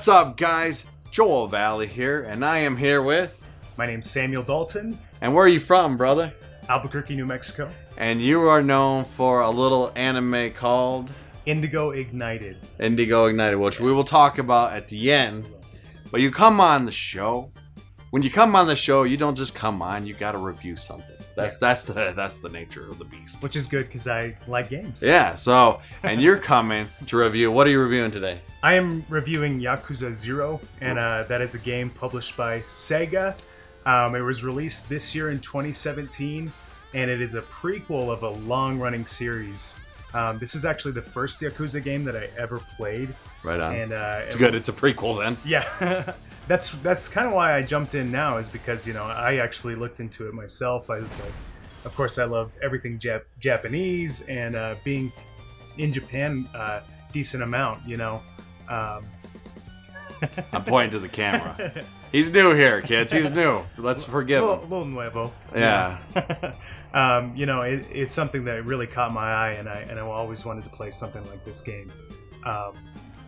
What's up, guys? Joel VALLIE here, and I am here with... My name's Samuel Dalton. And where are you from, brother? Albuquerque, New Mexico. And you are known for a little anime called... Indigo Ignited. Indigo Ignited, which we will talk about at the end. But you come on the show. When you come on the show, you don't just come on, you gotta review something. That's the nature of the beast. Which is good, because I like games. Yeah, so, and you're coming to review. What are you reviewing today? I am reviewing Yakuza Zero, and that is a game published by Sega. It was released this year in 2017, and it is a prequel of a long-running series. This is actually the first Yakuza game that I ever played. Right on. And it's good. It's a prequel then. Yeah. That's kind of why I jumped in now, is because, you know, I actually looked into it myself. I was like, of course, I love everything Japanese, and being in Japan decent amount, you know. I'm pointing to the camera. He's new here, kids. He's new. Let's forgive him. Little nuevo. Yeah. You know, it's something that really caught my eye, and I always wanted to play something like this game.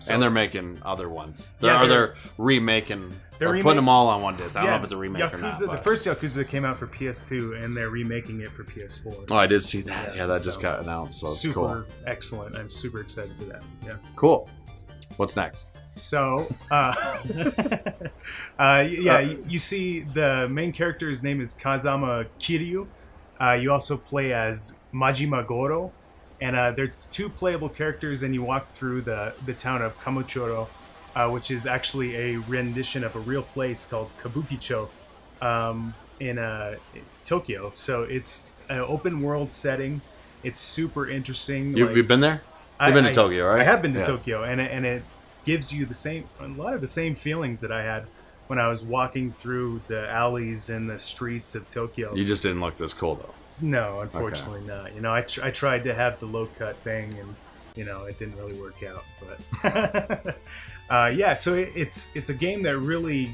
And they're making other ones. They're remaking. They're putting them all on one disc. I don't know if it's a remake or not. The first Yakuza came out for PS2, and they're remaking it for PS4. Oh, I did see that. Yeah, that just got announced, so it's cool. Super excellent. I'm super excited for that. Yeah. Cool. What's next? So, you see the main character, his name is Kazama Kiryu. You also play as Majima Goro. And there's two playable characters, and you walk through the town of Kamurocho, which is actually a rendition of a real place called Kabukicho in Tokyo. So it's an open world setting. It's super interesting. You've been there? You've been to Tokyo, right? I have been to Tokyo, and it gives you a lot of the same feelings that I had when I was walking through the alleys and the streets of Tokyo. You just didn't look this cool, though. No, unfortunately not. You know, I tried to have the low cut thing, and you know, it didn't really work out. But yeah, so it's a game that really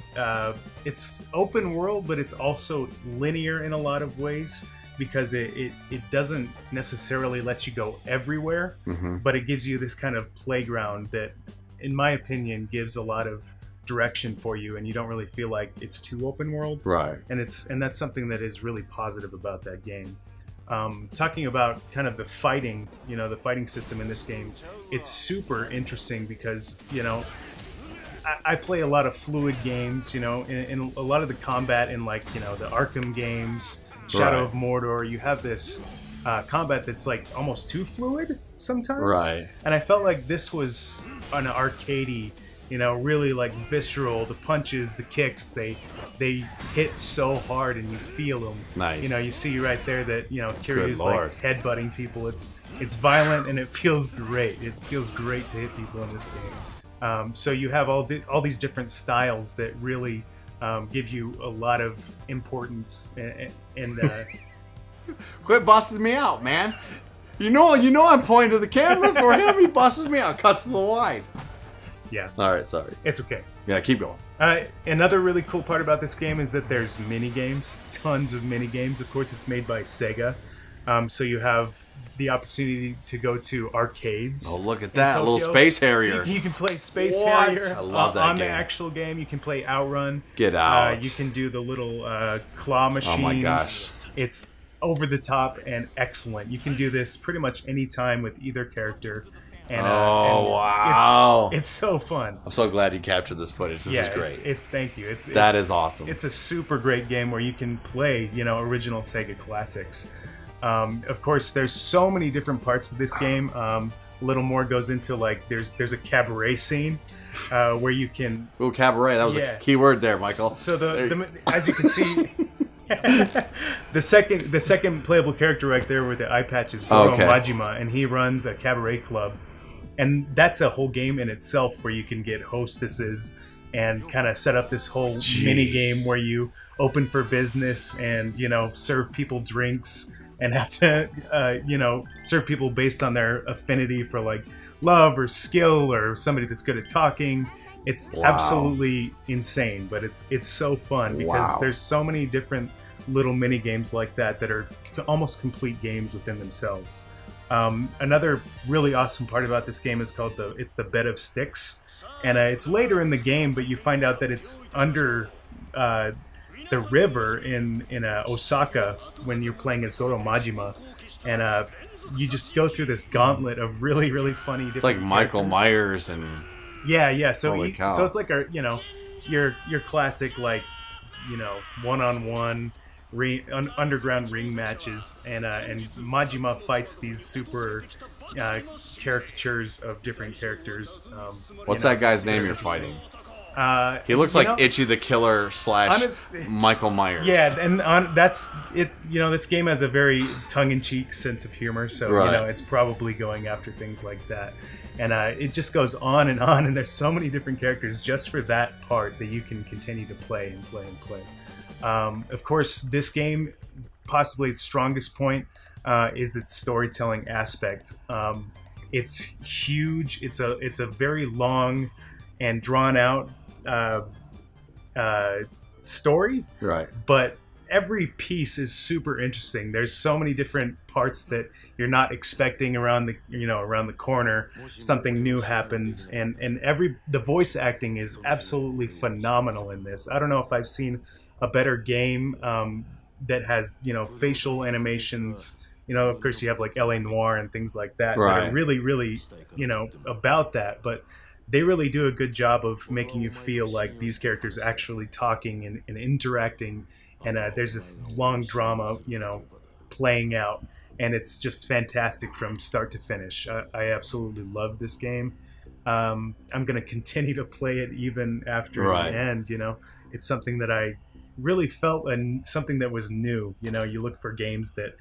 it's open world, but it's also linear in a lot of ways, because it doesn't necessarily let you go everywhere, but it gives you this kind of playground that, in my opinion, gives a lot of direction for you, and you don't really feel like it's too open world, right? And that's something that is really positive about that game. Talking about kind of the fighting, you know, the fighting system in this game, it's super interesting because, you know, I play a lot of fluid games, you know, in a lot of the combat in, like, you know, the Arkham games, Shadow of Mordor, you have this combat that's like almost too fluid sometimes, right? And I felt like this was an arcadey, you know, really like visceral. The punches, the kicks, they hit so hard, and you feel them. Nice. You know, you see right there that, you know, Kiryu's like headbutting people. It's violent, and it feels great. It feels great to hit people in this game. So you have all these different styles that really give you a lot of importance. And quit busting me out, man. You know I'm pointing to the camera for him. He busts me out, cuts to the line. Yeah. All right, sorry. It's okay. Yeah, keep going. Another really cool part about this game is that there's mini games, tons of mini games. Of course, it's made by Sega, so you have the opportunity to go to arcades. Oh, look at that, a little Space Harrier. So you can play Space Harrier. I love that on game. The actual game. You can play Outrun. Get out. You can do the little claw machines. Oh my gosh. It's over the top and excellent. You can do this pretty much any time with either character. And, wow! It's so fun. I'm so glad you captured this footage. This is great. Thank you. That is awesome. It's a super great game where you can play, you know, original Sega classics. Of course, there's so many different parts to this game. A little more goes into, like, there's a cabaret scene where you can. Ooh, cabaret! That was a key word there, Michael. So as you can see. the second playable character right there with the eye patch is Goro Majima, and he runs a cabaret club, and that's a whole game in itself where you can get hostesses and kind of set up this whole mini game where you open for business and, you know, serve people drinks and have to you know, serve people based on their affinity for, like, love or skill or somebody that's good at talking. It's absolutely insane, but it's so fun because there's so many different little mini games like that are almost complete games within themselves. Another really awesome part about this game is called the Bed of Sticks. And it's later in the game, but you find out that it's under the river in Osaka when you're playing as Goro Majima, and you just go through this gauntlet of really, really funny. Different it's like Michael Myers and yeah. So so it's like your classic one-on-one underground ring matches, and Majima fights these super caricatures of different characters. What's that guy's name you're fighting? He looks like Itchy the Killer / Michael Myers. Yeah, and that's it. This game has a very tongue-in-cheek sense of humor, so it's probably going after things like that. And it just goes on, and there's so many different characters just for that part that you can continue to play and play and play. Of course, this game, possibly its strongest point, is its storytelling aspect. It's huge. It's a very long and drawn out story, right? But every piece is super interesting. There's so many different parts that you're not expecting around the corner. Something new happens, and the voice acting is absolutely phenomenal in this. I don't know if I've seen a better game that has facial animations. Of course you have like LA Noire and things like that that are really, really about that, but they really do a good job of making you feel like these characters actually talking and interacting, and there's this long drama playing out, and it's just fantastic from start to finish. I absolutely love this game. I'm going to continue to play it even after the end. It's something that I really felt, and something that was new. You look for games that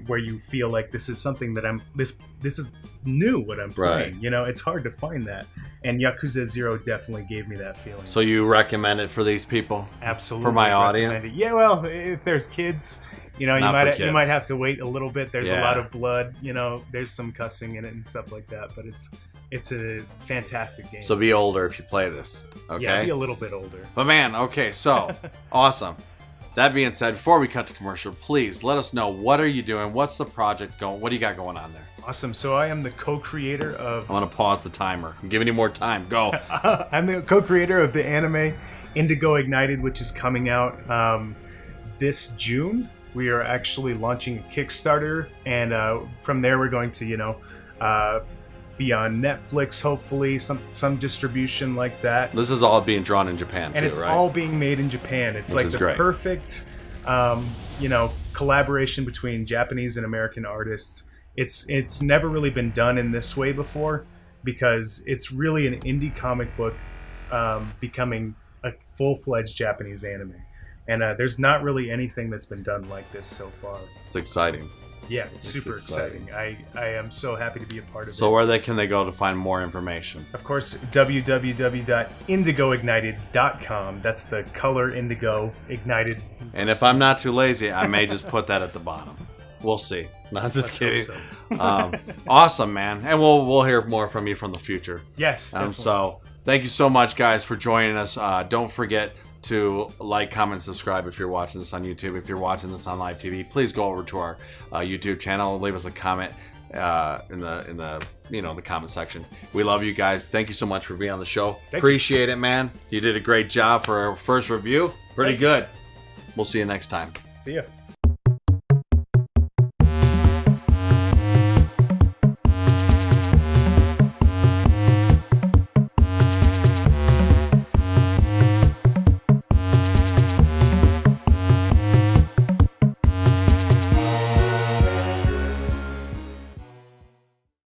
where you feel like this is something that this is new what I'm playing. It's hard to find that, and Yakuza 0 definitely gave me that feeling. So you recommend it for these people? Absolutely. For my audience? Yeah, well, if there's kids, you might have to wait a little bit. There's a lot of blood, there's some cussing in it and stuff like that, but it's a fantastic game. So be older if you play this. Okay. Yeah, be a little bit older. But man, okay, so awesome. That being said, before we cut to commercial, please let us know, what are you doing? What's the project going? What do you got going on there? Awesome. So I am the co-creator of... I'm going to pause the timer. I'm giving you more time. Go. I'm the co-creator of the anime Indigo Ignited, which is coming out this June. We are actually launching a Kickstarter, and from there we're going to, be on Netflix, hopefully, some distribution like that. This is all being drawn in Japan, and it's all being made in Japan. It's Which like the perfect, collaboration between Japanese and American artists. It's never really been done in this way before, because it's really an indie comic book becoming a full-fledged Japanese anime. And there's not really anything that's been done like this so far. It's exciting. Yeah, it's super exciting. I am so happy to be a part of it. So where can they go to find more information? Of course, www.indigoignited.com. That's the color indigo ignited. And if I'm not too lazy, I may just put that at the bottom. We'll see. Not just kidding. So. Awesome, man. And we'll hear more from you from the future. Yes. So thank you so much, guys, for joining us. Don't forget to like, comment, subscribe if you're watching this on YouTube. If you're watching this on live TV, please go over to our YouTube channel. Leave us a comment in the comment section. We love you guys. Thank you so much for being on the show. Appreciate it, man. You did a great job for our first review. Pretty good. We'll see you next time. See ya.